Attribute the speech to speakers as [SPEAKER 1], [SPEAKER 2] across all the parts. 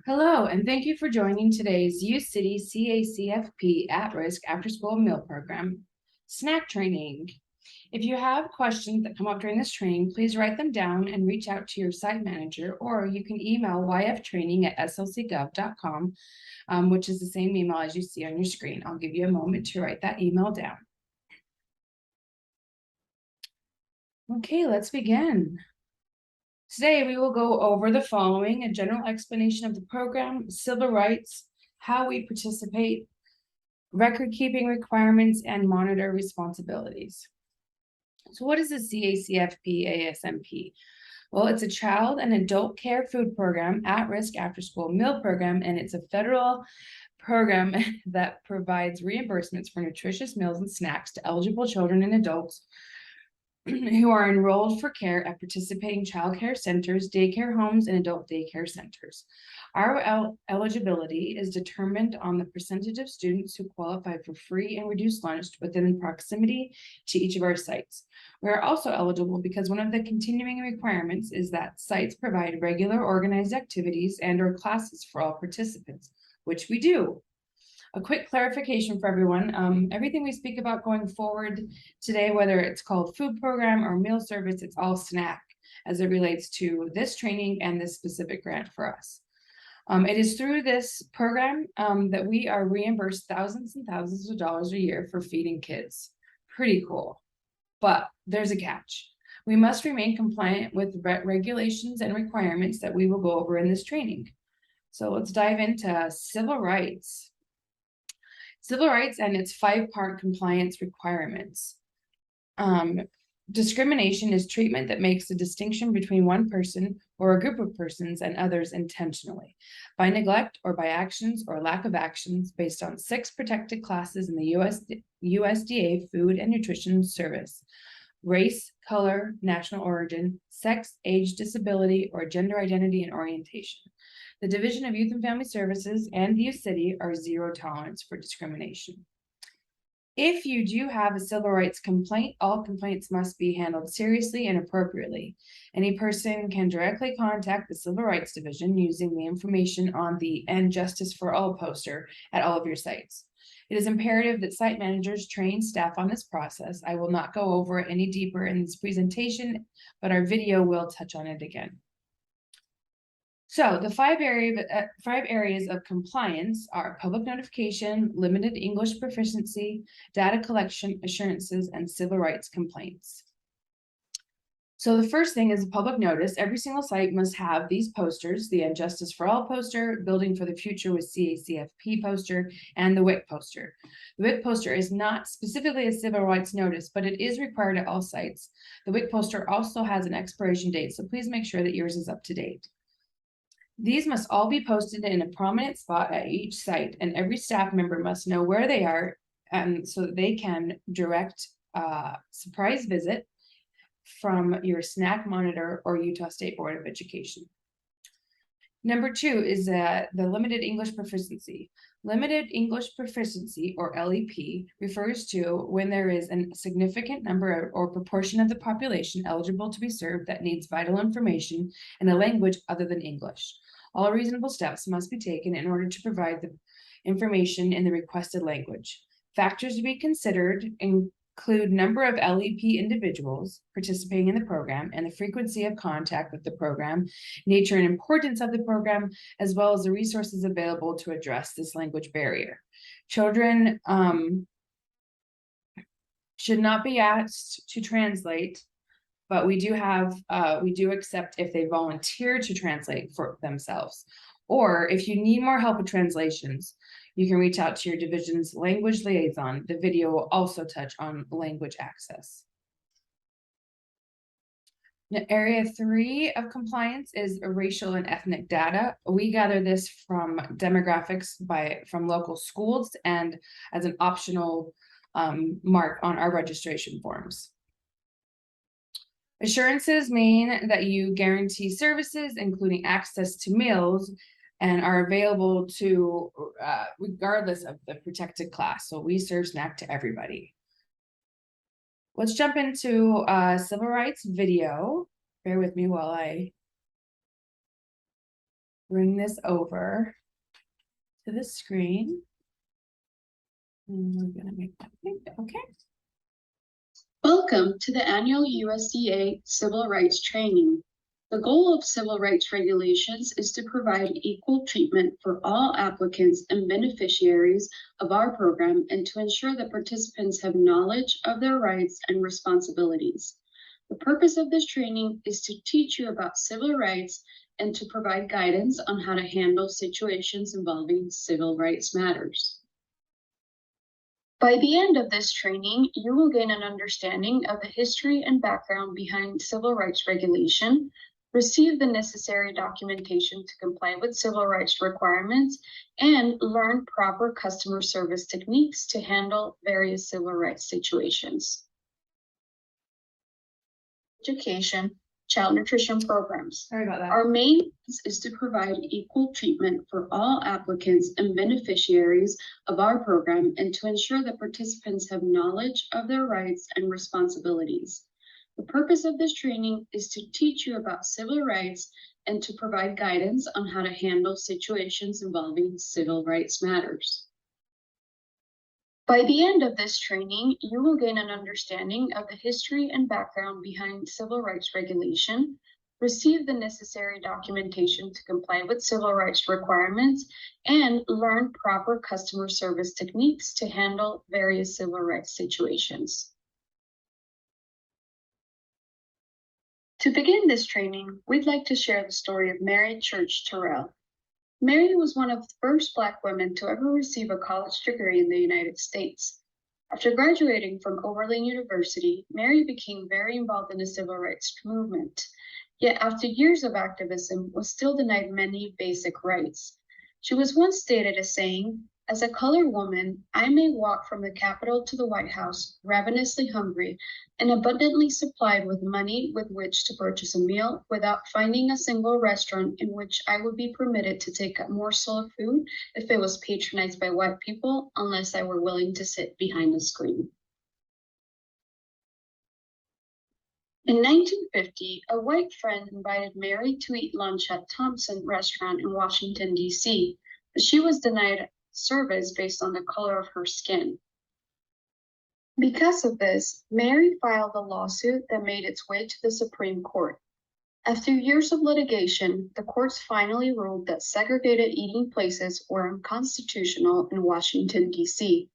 [SPEAKER 1] Hello, and thank you for joining today's U-City CACFP at-risk after-school meal program snack training. If you have questions that come up during this training, please write them down and reach out to your site manager, or you can email yftraining@slcgov.com, which is the same email as you see on your screen. I'll give you a moment to write that email down. Okay, let's begin. Today, we will go over the following: a general explanation of the program, civil rights, how we participate, record-keeping requirements, and monitor responsibilities. So what is the CACFP-ASMP? Well, it's a child and adult care food program, at-risk after-school meal program, and it's a federal program that provides reimbursements for nutritious meals and snacks to eligible children and adults who are enrolled for care at participating child care centers, daycare homes, and adult daycare centers. Our eligibility is determined on the percentage of students who qualify for free and reduced lunch within proximity to each of our sites. We are also eligible because one of the continuing requirements is that sites provide regular organized activities and/or classes for all participants, which we do. A quick clarification for everyone. Everything we speak about going forward today, whether it's called food program or meal service, it's all snack as it relates to this training and this specific grant for us. It is through this program that we are reimbursed thousands and thousands of dollars a year for feeding kids. Pretty cool. But there's a catch. We must remain compliant with regulations and requirements that we will go over in this training. So let's dive into civil rights. Civil rights and its five-part compliance requirements. Discrimination is treatment that makes a distinction between one person or a group of persons and others intentionally, by neglect or by actions or lack of actions based on 6 protected classes in the USDA Food and Nutrition Service: race, color, national origin, sex, age, disability, or gender identity and orientation. The Division of Youth and Family Services and the U-City are zero tolerance for discrimination. If you do have a civil rights complaint, all complaints must be handled seriously and appropriately. Any person can directly contact the Civil Rights Division using the information on the "And Justice for All" poster at all of your sites. It is imperative that site managers train staff on this process. I will not go over it any deeper in this presentation, but our video will touch on it again. So the 5 areas of compliance are public notification, limited English proficiency, data collection assurances, and civil rights complaints. So the first thing is a public notice. Every single site must have these posters: the "And Justice for All" poster, Building for the Future with CACFP poster, and the WIC poster. The WIC poster is not specifically a civil rights notice, but it is required at all sites. The WIC poster also has an expiration date, so please make sure that yours is up to date. These must all be posted in a prominent spot at each site, and every staff member must know where they are, so that they can direct a surprise visit from your snack monitor or Utah State Board of Education. Number 2 is the limited English proficiency. Limited English proficiency, or LEP, refers to when there is a significant number or proportion of the population eligible to be served that needs vital information in a language other than English. All reasonable steps must be taken in order to provide the information in the requested language. Factors to be considered include number of LEP individuals participating in the program and the frequency of contact with the program, nature and importance of the program, as well as the resources available to address this language barrier. Children should not be asked to translate, but we do accept if they volunteer to translate for themselves. Or if you need more help with translations, you can reach out to your division's language liaison. The video will also touch on language access. Now, area 3 of compliance is racial and ethnic data. We gather this from demographics from local schools and as an optional mark on our registration forms. Assurances mean that you guarantee services, including access to meals, and are available to regardless of the protected class. So we serve snack to everybody. Let's jump into civil rights video. Bear with me while I bring this over to the screen. And we're gonna make that big, okay.
[SPEAKER 2] Welcome to the annual USDA Civil Rights Training. The goal of civil rights regulations is to provide equal treatment for all applicants and beneficiaries of our program and to ensure that participants have knowledge of their rights and responsibilities. The purpose of this training is to teach you about civil rights and to provide guidance on how to handle situations involving civil rights matters. By the end of this training, you will gain an understanding of the history and background behind civil rights regulation, receive the necessary documentation to comply with civil rights requirements, and learn proper customer service techniques to handle various civil rights situations. Education, child nutrition programs.
[SPEAKER 1] Sorry about that.
[SPEAKER 2] Our main is to provide equal treatment for all applicants and beneficiaries of our program and to ensure that participants have knowledge of their rights and responsibilities. The purpose of this training is to teach you about civil rights and to provide guidance on how to handle situations involving civil rights matters. By the end of this training, you will gain an understanding of the history and background behind civil rights regulation, receive the necessary documentation to comply with civil rights requirements, and learn proper customer service techniques to handle various civil rights situations. To begin this training, we'd like to share the story of Mary Church Terrell. Mary was one of the first Black women to ever receive a college degree in the United States. After graduating from Oberlin University, Mary became very involved in the civil rights movement. Yet after years of activism, was still denied many basic rights. She was once stated as saying, "As a colored woman, I may walk from the Capitol to the White House, ravenously hungry, and abundantly supplied with money with which to purchase a meal without finding a single restaurant in which I would be permitted to take a morsel of food if it was patronized by white people, unless I were willing to sit behind a screen." In 1950, a white friend invited Mary to eat lunch at Thompson Restaurant in Washington, D.C., but she was denied service based on the color of her skin. Because of this, Mary filed a lawsuit that made its way to the Supreme Court. After years of litigation, the courts finally ruled that segregated eating places were unconstitutional in Washington, D.C.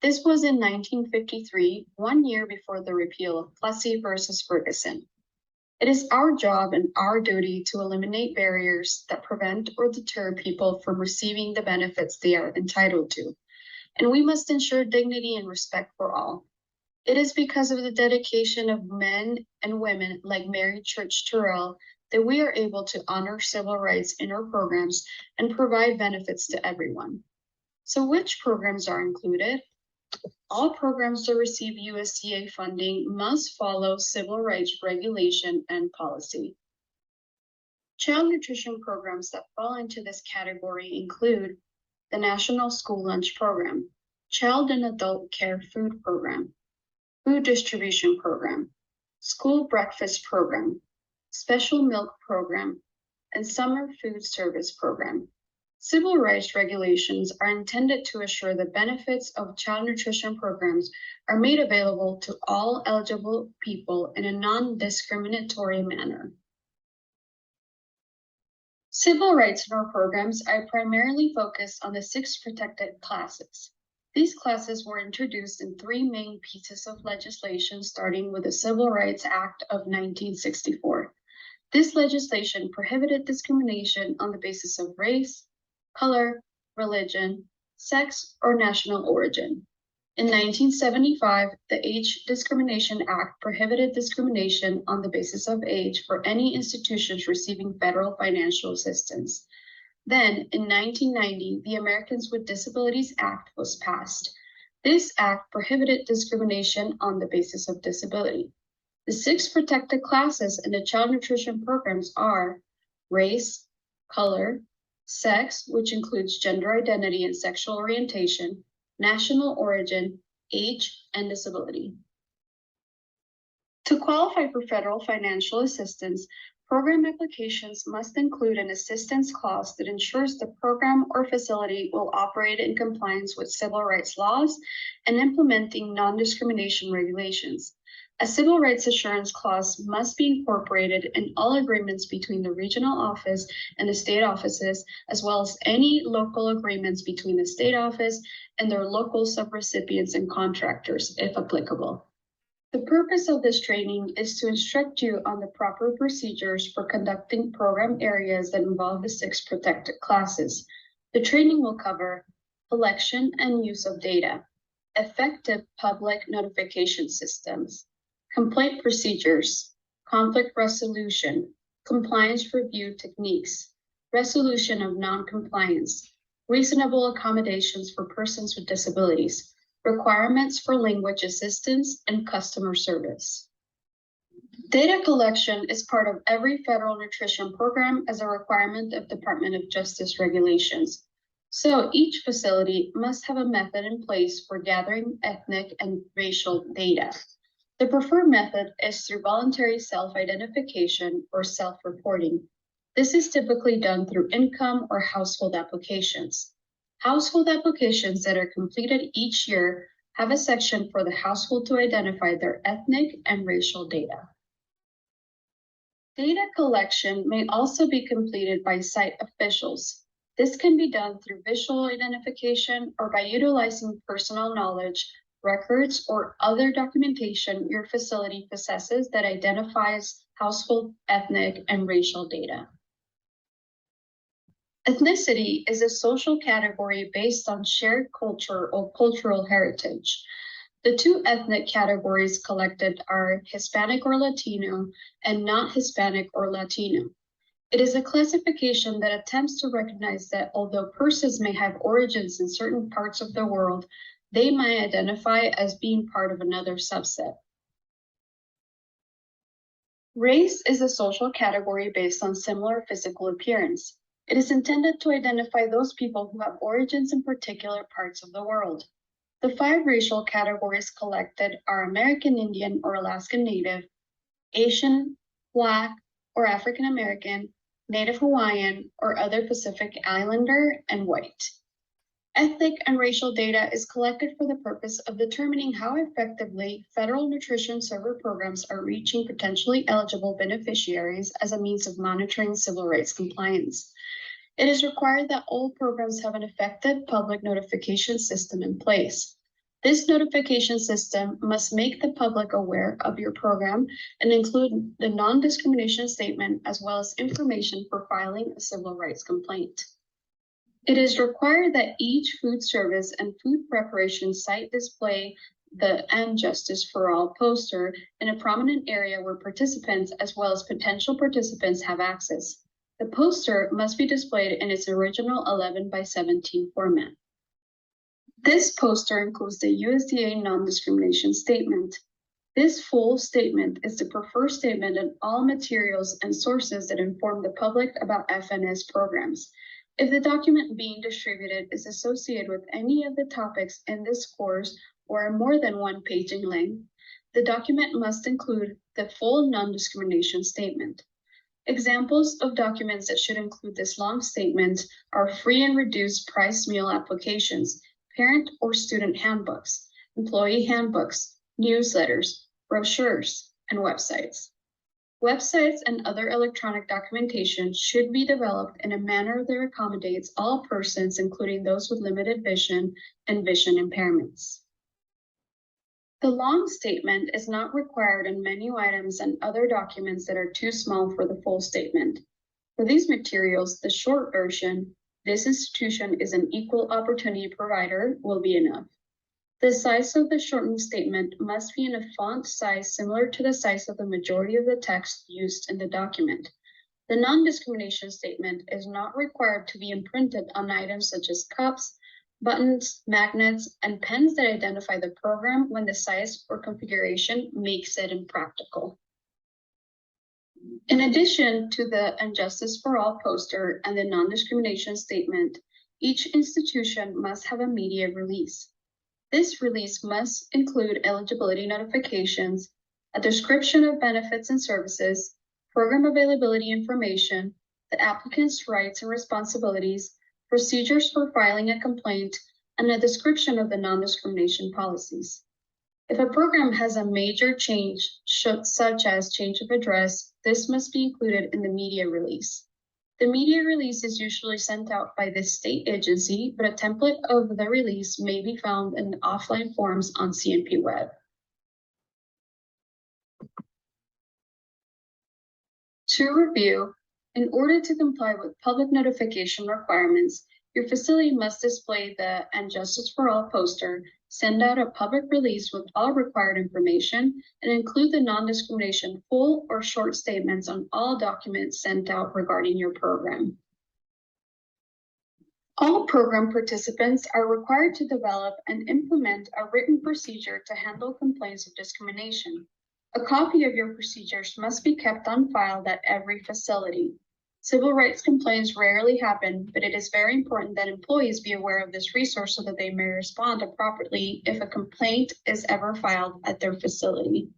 [SPEAKER 2] This was in 1953, 1 year before the repeal of Plessy versus Ferguson. It is our job and our duty to eliminate barriers that prevent or deter people from receiving the benefits they are entitled to, and we must ensure dignity and respect for all. It is because of the dedication of men and women like Mary Church Terrell that we are able to honor civil rights in our programs and provide benefits to everyone. So which programs are included? All programs that receive USDA funding must follow civil rights regulation and policy. Child nutrition programs that fall into this category include the National School Lunch Program, Child and Adult Care Food Program, Food Distribution Program, School Breakfast Program, Special Milk Program, and Summer Food Service Program. Civil rights regulations are intended to assure the benefits of child nutrition programs are made available to all eligible people in a non-discriminatory manner. Civil rights in our programs are primarily focused on the 6 protected classes. These classes were introduced in 3 main pieces of legislation, starting with the Civil Rights Act of 1964. This legislation prohibited discrimination on the basis of race, color, religion, sex, or national origin. In 1975, the Age Discrimination Act prohibited discrimination on the basis of age for any institutions receiving federal financial assistance. Then, in 1990, the Americans with Disabilities Act was passed. This act prohibited discrimination on the basis of disability. The 6 protected classes in the child nutrition programs are race, color, sex, which includes gender identity and sexual orientation, national origin, age, and disability. To qualify for federal financial assistance, Program applications must include an assistance clause that ensures the program or facility will operate in compliance with civil rights laws and implementing non-discrimination regulations. A civil rights assurance clause must be incorporated in all agreements between the regional office and the state offices, as well as any local agreements between the state office and their local subrecipients and contractors, if applicable. The purpose of this training is to instruct you on the proper procedures for conducting program areas that involve the 6 protected classes. The training will cover collection and use of data, effective public notification systems, complaint procedures, conflict resolution, compliance review techniques, resolution of non-compliance, reasonable accommodations for persons with disabilities, requirements for language assistance, and customer service. Data collection is part of every federal nutrition program as a requirement of Department of Justice regulations. So each facility must have a method in place for gathering ethnic and racial data. The preferred method is through voluntary self-identification or self-reporting. This is typically done through income or household applications. Household applications that are completed each year have a section for the household to identify their ethnic and racial data. Data collection may also be completed by site officials. This can be done through visual identification or by utilizing personal knowledge, records, or other documentation your facility possesses that identifies household, ethnic, and racial data. Ethnicity is a social category based on shared culture or cultural heritage. The 2 ethnic categories collected are Hispanic or Latino and not Hispanic or Latino. It is a classification that attempts to recognize that although persons may have origins in certain parts of the world, they might identify as being part of another subset. Race is a social category based on similar physical appearance. It is intended to identify those people who have origins in particular parts of the world. The 5 racial categories collected are American Indian or Alaskan Native, Asian, Black or African American, Native Hawaiian or other Pacific Islander, and white. Ethnic and racial data is collected for the purpose of determining how effectively federal nutrition server programs are reaching potentially eligible beneficiaries as a means of monitoring civil rights compliance. It is required that all programs have an effective public notification system in place. This notification system must make the public aware of your program and include the non-discrimination statement as well as information for filing a civil rights complaint. It is required that each food service and food preparation site display the "And Justice for All" poster in a prominent area where participants as well as potential participants have access. The poster must be displayed in its original 11:17 format. This poster includes the USDA non-discrimination statement. This full statement is the preferred statement in all materials and sources that inform the public about FNS programs. If the document being distributed is associated with any of the topics in this course or are more than 1 page in length, the document must include the full non-discrimination statement. Examples of documents that should include this long statement are free and reduced price meal applications, parent or student handbooks, employee handbooks, newsletters, brochures, and websites. Websites and other electronic documentation should be developed in a manner that accommodates all persons, including those with limited vision and vision impairments. The long statement is not required in menu items and other documents that are too small for the full statement. For these materials, the short version, "This institution is an equal opportunity provider," will be enough. The size of the shortened statement must be in a font size similar to the size of the majority of the text used in the document. The non-discrimination statement is not required to be imprinted on items such as cups, buttons, magnets, and pens that identify the program when the size or configuration makes it impractical. In addition to the "And Justice for All" poster and the non-discrimination statement, each institution must have a media release. This release must include eligibility notifications, a description of benefits and services, program availability information, the applicant's rights and responsibilities, procedures for filing a complaint, and a description of the non-discrimination policies. If a program has a major change, such as change of address, this must be included in the media release. The media release is usually sent out by the state agency, but a template of the release may be found in offline forms on CNP Web. To review, in order to comply with public notification requirements, your facility must display the "And Justice for All" poster, send out a public release with all required information, and include the non-discrimination full or short statements on all documents sent out regarding your program. All program participants are required to develop and implement a written procedure to handle complaints of discrimination. A copy of your procedures must be kept on file at every facility. Civil rights complaints rarely happen, but it is very important that employees be aware of this resource so that they may respond appropriately if a complaint is ever filed at their facility.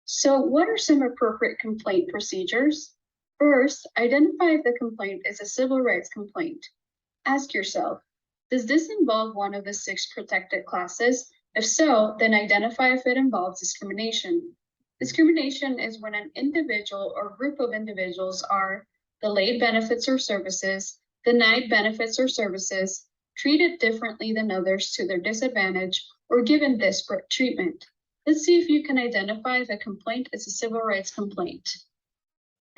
[SPEAKER 2] So, what are some appropriate complaint procedures? First, identify if the complaint is a civil rights complaint. Ask yourself, does this involve one of the 6 protected classes? If so, then identify if it involves discrimination. Discrimination is when an individual or group of individuals are delayed benefits or services, denied benefits or services, treated differently than others to their disadvantage, or given disparate treatment. Let's see if you can identify if a complaint is a civil rights complaint.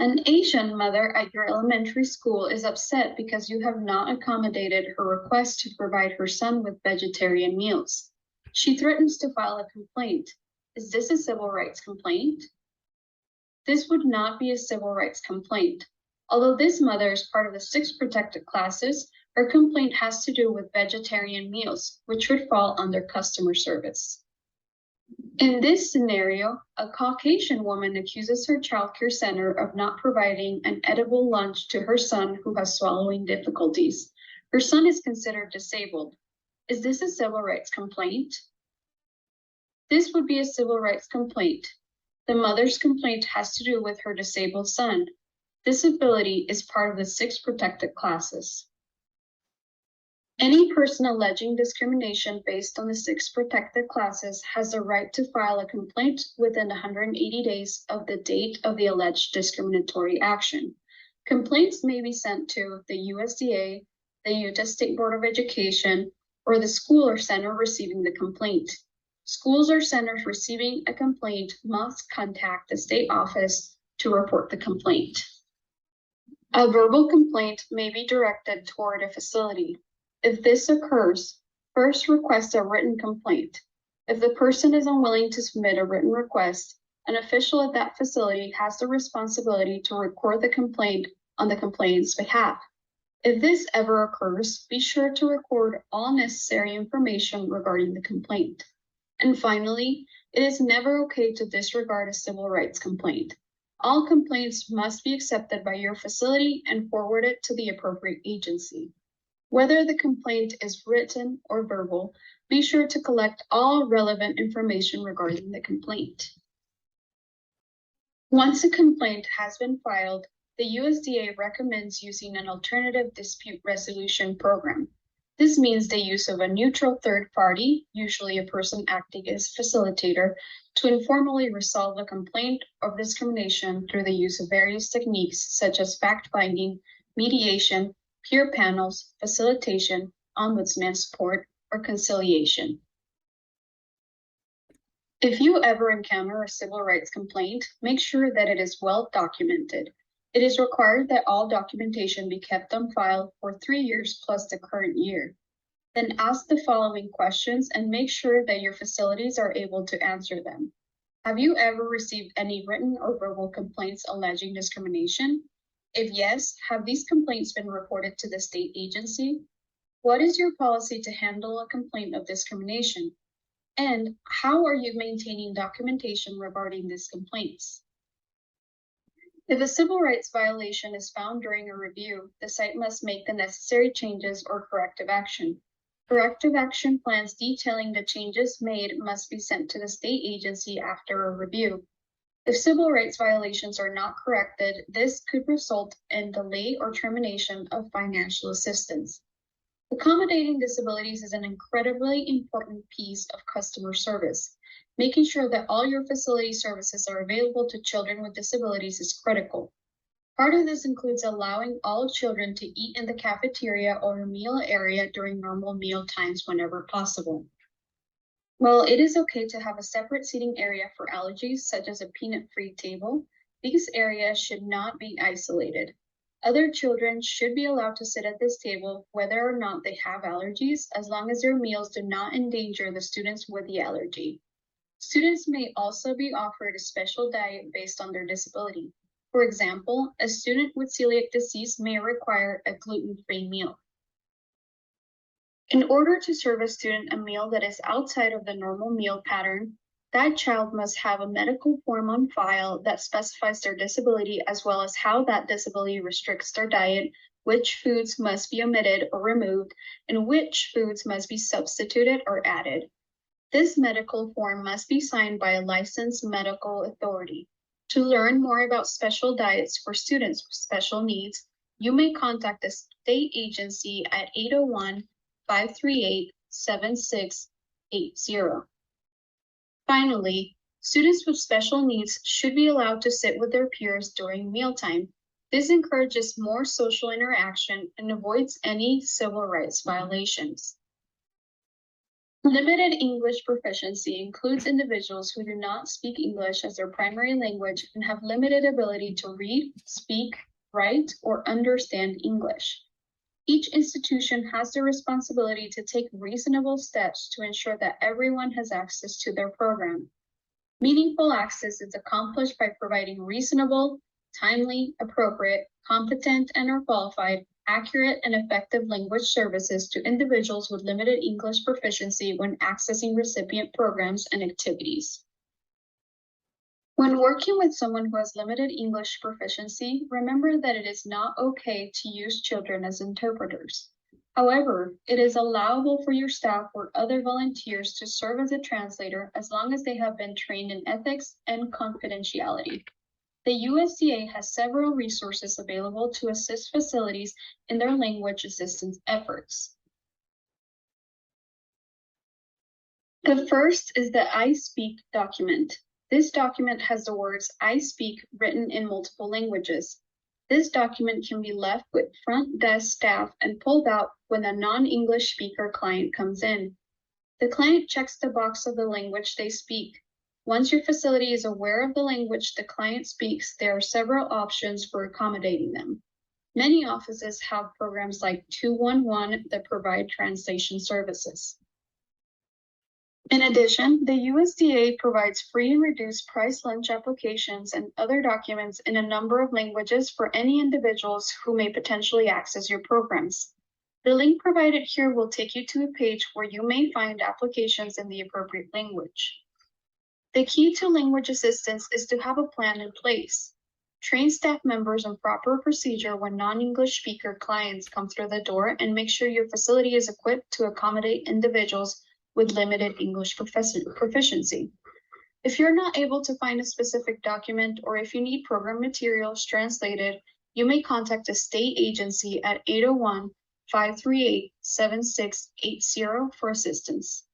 [SPEAKER 2] An Asian mother at your elementary school is upset because you have not accommodated her request to provide her son with vegetarian meals. She threatens to file a complaint. Is this a civil rights complaint? This would not be a civil rights complaint. Although this mother is part of the 6 protected classes, her complaint has to do with vegetarian meals, which would fall under customer service. In this scenario, a Caucasian woman accuses her childcare center of not providing an edible lunch to her son who has swallowing difficulties. Her son is considered disabled. Is this a civil rights complaint? This would be a civil rights complaint. The mother's complaint has to do with her disabled son. Disability is part of the 6 protected classes. Any person alleging discrimination based on the 6 protected classes has the right to file a complaint within 180 days of the date of the alleged discriminatory action. Complaints may be sent to the USDA, the Utah State Board of Education, or the school or center receiving the complaint. Schools or centers receiving a complaint must contact the state office to report the complaint. A verbal complaint may be directed toward a facility. If this occurs, first request a written complaint. If the person is unwilling to submit a written request, an official at that facility has the responsibility to record the complaint on the complainant's behalf. If this ever occurs, be sure to record all necessary information regarding the complaint. And finally, it is never okay to disregard a civil rights complaint. All complaints must be accepted by your facility and forwarded to the appropriate agency. Whether the complaint is written or verbal, be sure to collect all relevant information regarding the complaint. Once a complaint has been filed, the USDA recommends using an alternative dispute resolution program. This means the use of a neutral third party, usually a person acting as facilitator, to informally resolve a complaint of discrimination through the use of various techniques such as fact-finding, mediation, peer panels, facilitation, ombudsman support, or conciliation. If you ever encounter a civil rights complaint, make sure that it is well documented. It is required that all documentation be kept on file for 3 years plus the current year. Then ask the following questions and make sure that your facilities are able to answer them. Have you ever received any written or verbal complaints alleging discrimination? If yes, have these complaints been reported to the state agency? What is your policy to handle a complaint of discrimination? And how are you maintaining documentation regarding these complaints? If a civil rights violation is found during a review, the site must make the necessary changes or corrective action. Corrective action plans detailing the changes made must be sent to the state agency after a review. If civil rights violations are not corrected, this could result in delay or termination of financial assistance. Accommodating disabilities is an incredibly important piece of customer service. Making sure that all your facility services are available to children with disabilities is critical. Part of this includes allowing all children to eat in the cafeteria or meal area during normal meal times whenever possible. While it is okay to have a separate seating area for allergies, such as a peanut-free table, these areas should not be isolated. Other children should be allowed to sit at this table whether or not they have allergies, as long as their meals do not endanger the students with the allergy. Students may also be offered a special diet based on their disability. For example, a student with celiac disease may require a gluten-free meal. In order to serve a student a meal that is outside of the normal meal pattern, that child must have a medical form on file that specifies their disability as well as how that disability restricts their diet, which foods must be omitted or removed, and which foods must be substituted or added. This medical form must be signed by a licensed medical authority. To learn more about special diets for students with special needs, you may contact the state agency at 801-538-7680. Finally, students with special needs should be allowed to sit with their peers during mealtime. This encourages more social interaction and avoids any civil rights violations. Limited English proficiency includes individuals who do not speak English as their primary language and have limited ability to read, speak, write, or understand English. Each institution has the responsibility to take reasonable steps to ensure that everyone has access to their program. Meaningful access is accomplished by providing reasonable, timely, appropriate, competent, and/or qualified, accurate, and effective language services to individuals with limited English proficiency when accessing recipient programs and activities. When working with someone who has limited English proficiency, remember that it is not okay to use children as interpreters. However, it is allowable for your staff or other volunteers to serve as a translator as long as they have been trained in ethics and confidentiality. The USDA has several resources available to assist facilities in their language assistance efforts. The first is the I Speak document. This document has the words I speak written in multiple languages. This document can be left with front desk staff and pulled out when a non-English speaker client comes in. The client checks the box of the language they speak. Once your facility is aware of the language the client speaks, there are several options for accommodating them. Many offices have programs like 211 that provide translation services. In addition, the USDA provides free and reduced price lunch applications and other documents in a number of languages for any individuals who may potentially access your programs. The link provided here will take you to a page where you may find applications in the appropriate language. The key to language assistance is to have a plan in place. Train staff members on proper procedure when non-English speaker clients come through the door, and make sure your facility is equipped to accommodate individuals with limited English proficiency. If you're not able to find a specific document, or if you need program materials translated, you may contact the state agency at 801-538-7680 for assistance.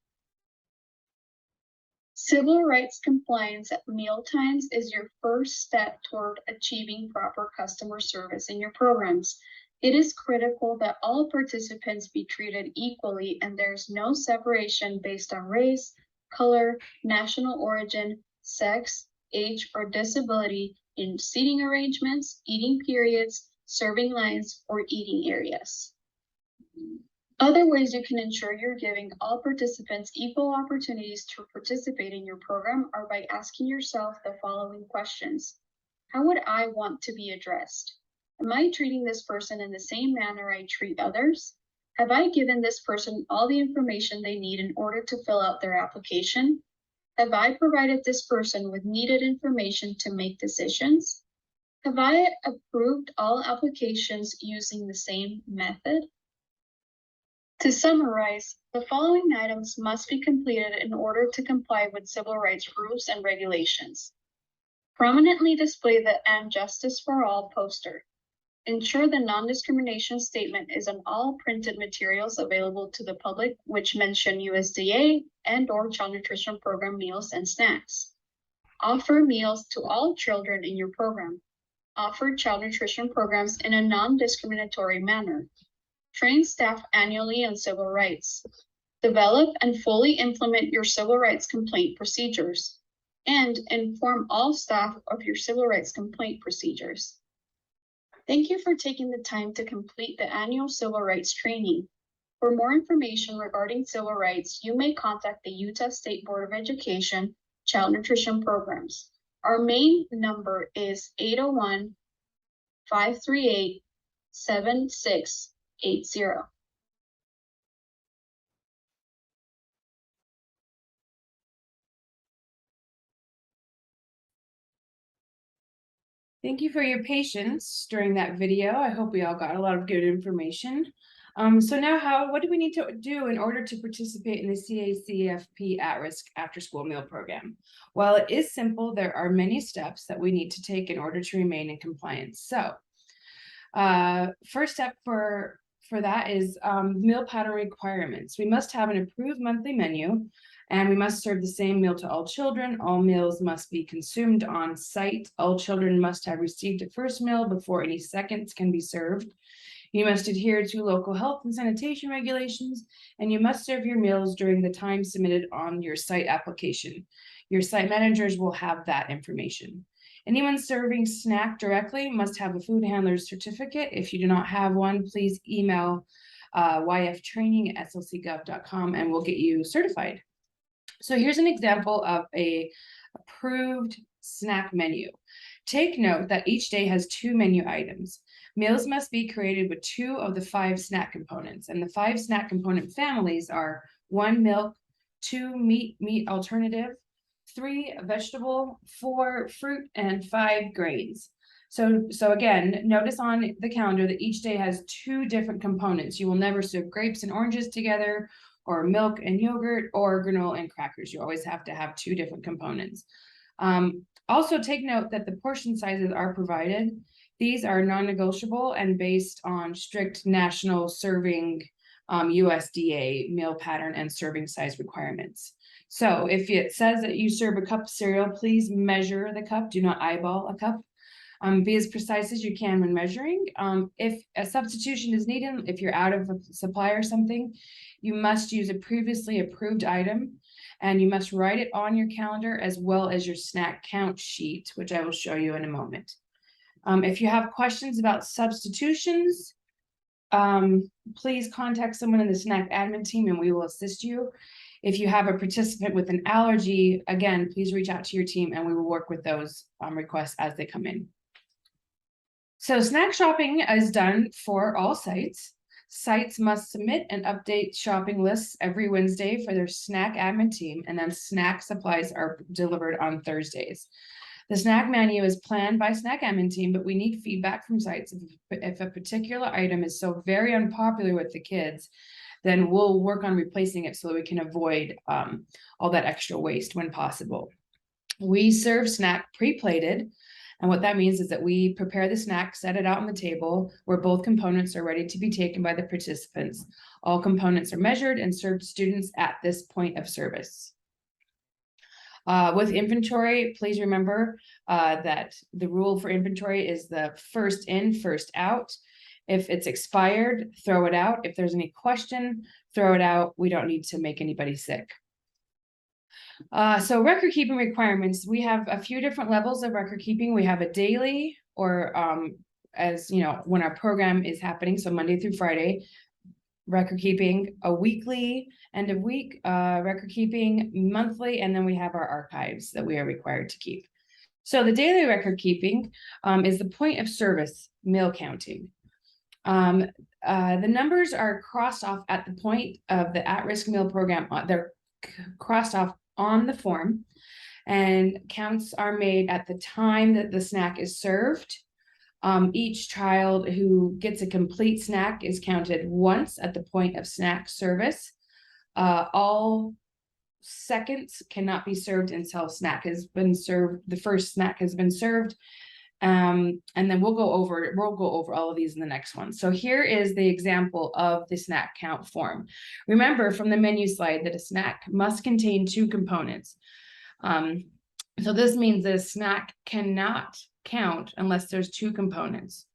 [SPEAKER 2] Civil rights compliance at mealtimes is your first step toward achieving proper customer service in your programs. It is critical that all participants be treated equally and there's no separation based on race, color, national origin, sex, age, or disability in seating arrangements, eating periods, serving lines, or eating areas. Other ways you can ensure you're giving all participants equal opportunities to participate in your program are by asking yourself the following questions. How would I want to be addressed? Am I treating this person in the same manner I treat others? Have I given this person all the information they need in order to fill out their application? Have I provided this person with needed information to make decisions? Have I approved all applications using the same method? To summarize, the following items must be completed in order to comply with civil rights rules and regulations. Prominently display the "And Justice for All" poster. Ensure the non-discrimination statement is on all printed materials available to the public which mention USDA and/or Child Nutrition Program meals and snacks. Offer meals to all children in your program. Offer child nutrition programs in a non-discriminatory manner. Train staff annually on civil rights. Develop and fully implement your civil rights complaint procedures. And inform all staff of your civil rights complaint procedures. Thank you for taking the time to complete the annual civil rights training. For more information regarding civil rights, you may contact the Utah State Board of Education Child Nutrition Programs. Our main number is 801-538-7680.
[SPEAKER 1] Thank you for your patience during that video. I hope we all got a lot of good information. So now what do we need to do in order to participate in the CACFP at-risk after-school meal program? Well, it is simple. There are many steps that we need to take in order to remain in compliance. So first step for that is meal pattern requirements. We must have an approved monthly menu, and we must serve the same meal to all children. All meals must be consumed on site. All children must have received a first meal before any seconds can be served. You must adhere to local health and sanitation regulations, and you must serve your meals during the time submitted on your site application. Your site managers will have that information. Anyone serving snack directly must have a food handler's certificate. If you do not have one, please email yftraining@slcgov.com and we'll get you certified. So here's an example of a approved snack menu. Take note that each day has 2 menu items. Meals must be created with 2 of the 5 snack components, and the 5 snack component families are 1 milk, 2 meat alternative, 3 vegetable, 4 fruit, and 5 grains. So again, notice on the calendar that each day has 2 different components. You will never serve grapes and oranges together, or milk and yogurt, or granola and crackers. You always have to have 2 different components. Also take note that the portion sizes are provided. These are non-negotiable and based on strict national serving USDA meal pattern and serving size requirements. So if it says that you serve a cup of cereal, please measure the cup. Do not eyeball a cup. Be as precise as you can when measuring. If a substitution is needed, if you're out of a supply or something, you must use a previously approved item, and you must write it on your calendar as well as your snack count sheet, which I will show you in a moment. If you have questions about substitutions, please contact someone in the snack admin team and we will assist you. If you have a participant with an allergy, again, please reach out to your team and we will work with those requests as they come in. So snack shopping is done for all sites. Sites must submit and update shopping lists every Wednesday for their snack admin team, and then snack supplies are delivered on Thursdays. The snack menu is planned by snack admin team, but we need feedback from sites. If a particular item is so very unpopular with the kids, then we'll work on replacing it so that we can avoid all that extra waste when possible. We serve snack pre-plated. And what that means is that we prepare the snack, set it out on the table where both components are ready to be taken by the participants. All components are measured and served to students at this point of service. With inventory, please remember that the rule for inventory is the first in, first out. If it's expired, throw it out. If there's any question, throw it out. We don't need to make anybody sick. So record keeping requirements, we have a few different levels of record keeping. We have a daily, or as you know, when our program is happening, so Monday through Friday, record keeping, a weekly, end of week record keeping, monthly, and then we have our archives that we are required to keep. So the daily record keeping is the point of service meal counting. The numbers are crossed off at the point of the at-risk meal program. They're crossed off on the form, and counts are made at the time that the snack is served. Each child who gets a complete snack is counted once at the point of snack service. All seconds cannot be served until snack has been served, the first snack has been served. And then we'll go over all of these in the next one. So here is the example of the snack count form. Remember from the menu slide that a snack must contain 2 components. So this means that a snack cannot count unless there's 2 components.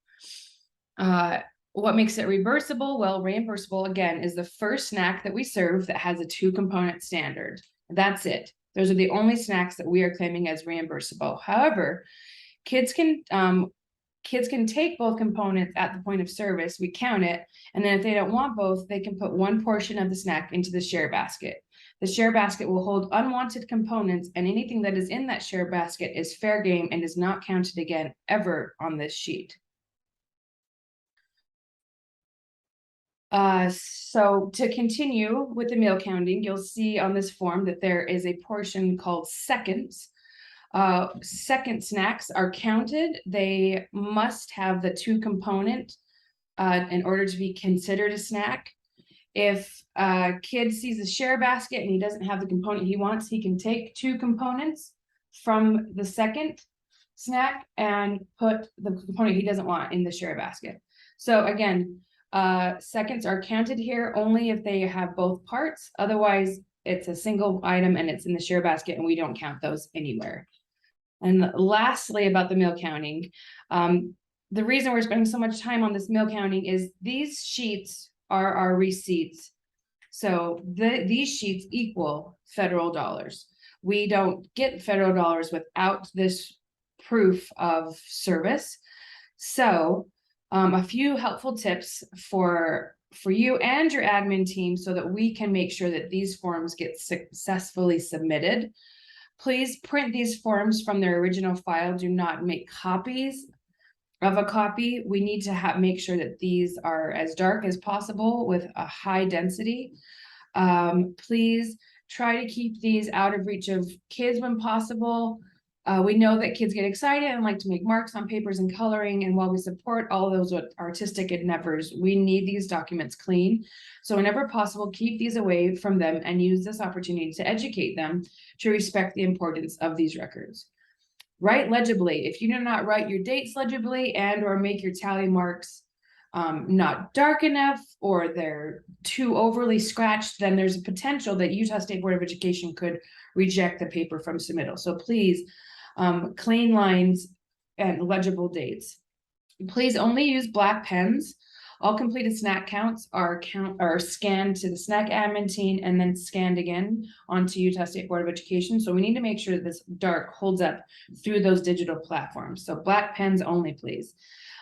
[SPEAKER 1] What makes it reimbursable? Well, reimbursable again is the first snack that we serve that has a 2-component standard. That's it. Those are the only snacks that we are claiming as reimbursable. However, kids can take both components at the point of service. We count it, and then if they don't want both, they can put 1 portion of the snack into the share basket. The share basket will hold unwanted components, and anything that is in that share basket is fair game and is not counted again ever on this sheet. So to continue with the meal counting, you'll see on this form that there is a portion called seconds. Second snacks are counted. They must have the 2-component in order to be considered a snack. If a kid sees a share basket and he doesn't have the component he wants, he can take 2 components from the second snack and put the component he doesn't want in the share basket. So again, seconds are counted here only if they have both parts. Otherwise, it's a single item and it's in the share basket, and we don't count those anywhere. And lastly, about the meal counting, the reason we're spending so much time on this meal counting is these sheets are our receipts. So these sheets equal federal dollars. We don't get federal dollars without this proof of service. So a few helpful tips for you and your admin team so that we can make sure that these forms get successfully submitted. Please print these forms from their original file. Do not make copies of a copy. We need to make sure that these are as dark as possible with a high density. Please try to keep these out of reach of kids when possible. We know that kids get excited and like to make marks on papers and coloring. And while we support all those artistic endeavors, we need these documents clean. So whenever possible, keep these away from them and use this opportunity to educate them to respect the importance of these records. Write legibly. If you do not write your dates legibly and or make your tally marks not dark enough, or they're too overly scratched, then there's a potential that Utah State Board of Education could reject the paper from submittal. So please, clean lines and legible dates. Please only use black pens. All completed snack counts are scanned to the snack admin team and then scanned again onto Utah State Board of Education. So we need to make sure that this dark holds up through those digital platforms. So black pens only, please.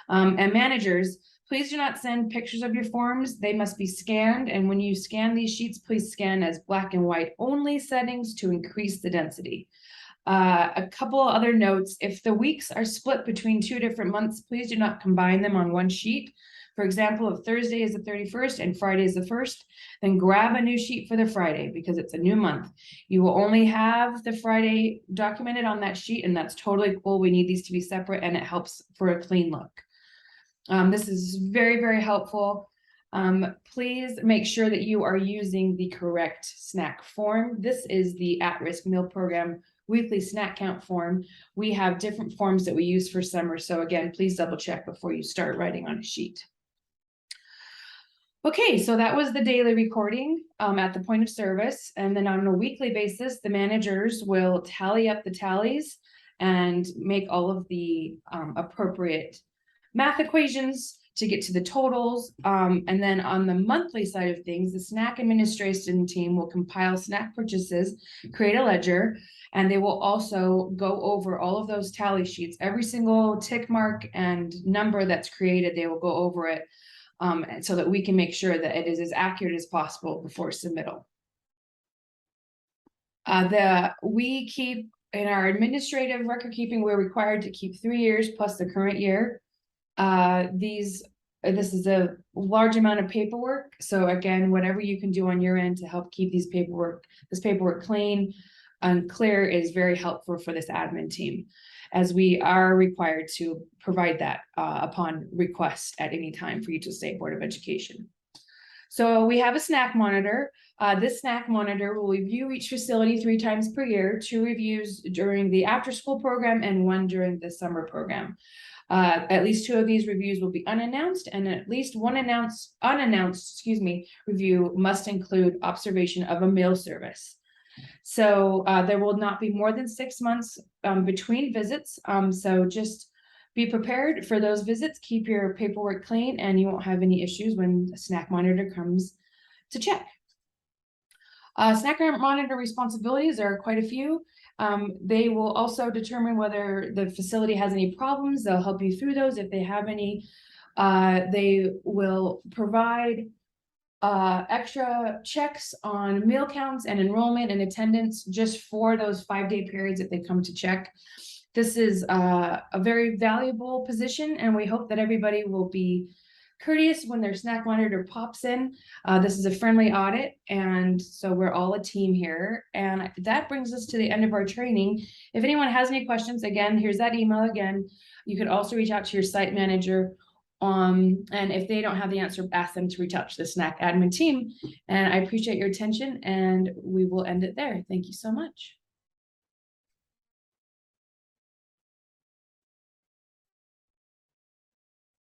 [SPEAKER 1] And managers, please do not send pictures of your forms. They must be scanned. And when you scan these sheets, please scan as black and white only settings to increase the density. A couple of other notes. If the weeks are split between 2 different months, please do not combine them on one sheet. For example, if Thursday is the 31st and Friday is the 1st, then grab a new sheet for the Friday because it's a new month. You will only have the Friday documented on that sheet, and that's totally cool. We need these to be separate, and it helps for a clean look. This is very, very helpful. Please make sure that you are using the correct snack form. This is the at-risk meal program weekly snack count form. We have different forms that we use for summer. So again, please double check before you start writing on a sheet. Okay, so that was the daily recording at the point of service. And then on a weekly basis, the managers will tally up the tallies and make all of the appropriate math equations to get to the totals. And then on the monthly side of things, the snack administration team will compile snack purchases, create a ledger, and they will also go over all of those tally sheets. Every single tick mark and number that's created, they will go over it so that we can make sure that it is as accurate as possible before submittal. We keep, in our administrative record keeping, we're required to keep 3 years plus the current year. This is a large amount of paperwork. So again, whatever you can do on your end to help keep this paperwork clean and clear is very helpful for this admin team, as we are required to provide that upon request at any time for Utah State Board of Education. So we have a snack monitor. This snack monitor will review each facility 3 times per year, 2 reviews during the after-school program and 1 during the summer program. At least 2 of these reviews will be unannounced, and at least 1 unannounced review must include observation of a meal service. So there will not be more than 6 months between visits. So just be prepared for those visits. Keep your paperwork clean, and you won't have any issues when the snack monitor comes to check. Snack monitor responsibilities are quite a few. They will also determine whether the facility has any problems. They'll help you through those if they have any. They will provide extra checks on meal counts and enrollment and attendance just for those 5-day periods that they come to check. This is a very valuable position, and we hope that everybody will be courteous when their snack monitor pops in. This is a friendly audit, and so we're all a team here. And that brings us to the end of our training. If anyone has any questions, again, here's that email again. You could also reach out to your site manager. And if they don't have the answer, ask them to reach out to the snack admin team. And I appreciate your attention, and we will end it there. Thank you so much.